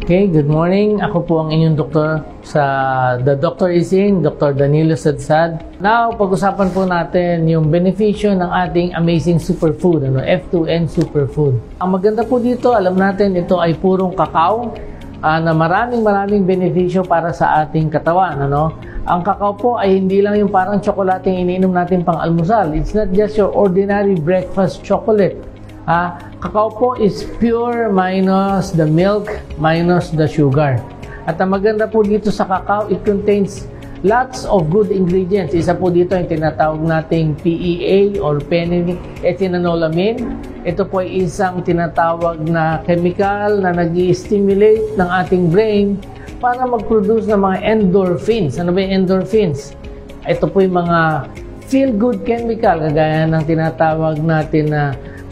Okay, good morning. Ako po ang inyong doktor sa The Doctor Is In, Dr. Danilo Sadsad. Now, pag-usapan po natin yung benepisyo ng ating amazing superfood, F2N superfood. Ang maganda po dito, alam natin, ito ay purong kakao na maraming benepisyo para sa ating katawan. Ang kakao po ay hindi lang yung parang tsokolate iniinom natin pang almusal. It's not just your ordinary breakfast chocolate. Kakao po is pure minus the milk, minus the sugar. At ang maganda po dito sa kakao, it contains lots of good ingredients. Isa po dito yung tinatawag nating PEA or phenylethylenolamin. Ito po ay isang tinatawag na chemical na nag-i-stimulate ng ating brain para mag-produce ng mga endorphins. Ano ba yung endorphins? Ito po yung mga feel-good chemical, kagaya ng tinatawag natin na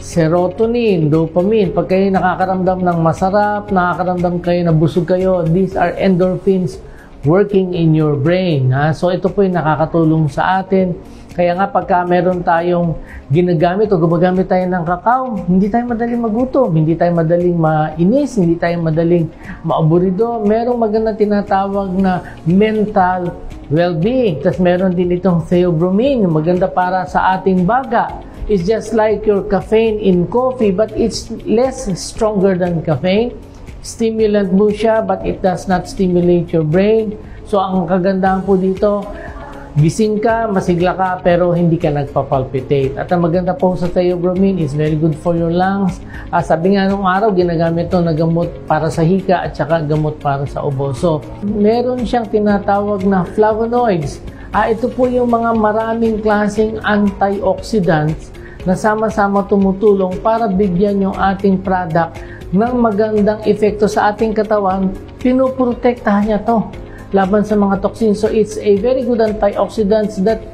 serotonin, dopamine. Pag kayo nakakaramdam ng masarap, nakakaramdam kayo na busog kayo, these are endorphins working in your brain. So ito po yung nakakatulong sa atin. Kaya nga pagka meron tayong ginagamit o gumagamit tayo ng kakao, hindi tayo madaling magutom, hindi tayo madaling mainis, hindi tayo madaling maaburido. Merong magandang tinatawag na mental well-being. Tapos meron din itong theobromine, maganda para sa ating baga. It's just like your caffeine in coffee, but it's less stronger than caffeine. Stimulant mo siya, but it does not stimulate your brain. So, ang kagandahan po dito, gising ka, masigla ka, pero hindi ka nagpapalpitate. At ang maganda po sa theobromine is very good for your lungs. Sabi nga nung araw, ginagamit ito na gamot para sa hika at saka gamot para sa ubo. So, meron siyang tinatawag na flavonoids. Ito po yung mga maraming klaseng antioxidants na sama-sama tumutulong para bigyan yung ating product ng magandang epekto sa ating katawan. Pinoprotektahan niya to laban sa mga toxins. So it's a very good antioxidants that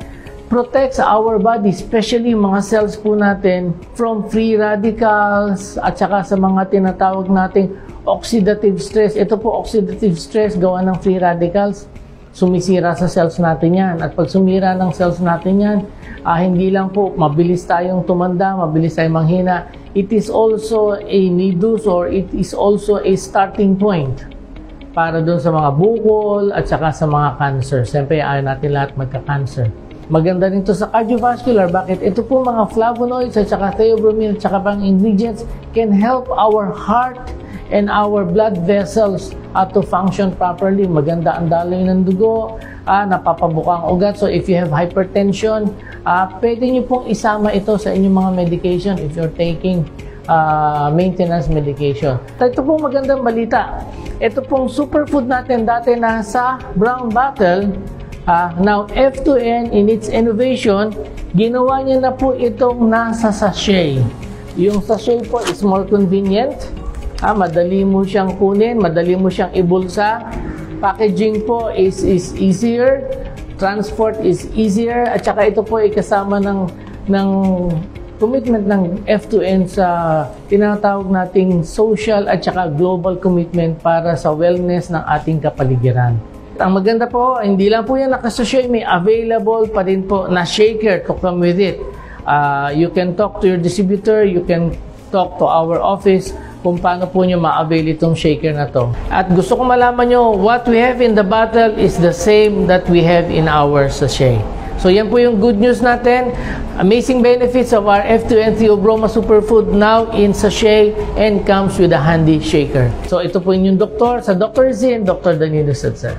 protects our body, especially mga cells po natin from free radicals at saka sa mga tinatawag nating oxidative stress. Ito po, oxidative stress gawa ng free radicals. Sumisira sa cells natin yan. At pag sumira ng cells natin yan, hindi lang po mabilis tayong tumanda, mabilis tayong manghina. It is also a nidus or it is also a starting point para doon sa mga bukol at saka sa mga cancer. Siyempre, ayaw natin lahat magka-cancer. Maganda rin ito sa cardiovascular. Bakit? Ito po mga flavonoids at saka theobromine at saka pang ingredients can help our heart and our blood vessels to function properly. Maganda ang daloy ng dugo, napapabuka ang ugat. So if you have hypertension, pwede nyo pong isama ito sa inyong mga medication if you're taking maintenance medication. Ito pong magandang balita. Ito pong superfood natin dati nasa brown bottle. Now F2N in its innovation, ginawa niya na po itong nasa sachet. Yung sachet po is more convenient. Madali mo siyang kunin, madali mo siyang ibulsa. Packaging po is easier, transport is easier, at saka ito po ay kasama ng commitment ng F2N sa tinatawag nating social at saka global commitment para sa wellness ng ating kapaligiran. Ang maganda po, hindi lang po yan nakasasya, may available pa din po na shaker to come with it. You can talk to your distributor, you can talk to our office kung paano po nyo ma-avail itong shaker na to. At gusto ko malaman nyo, what we have in the bottle is the same that we have in our sachet. So yan po yung good news natin. Amazing benefits of our F2N Theobroma Superfood now in sachet and comes with a handy shaker. So ito po yung doktor sa Dr. Is In, Dr. Danilo Sadsad.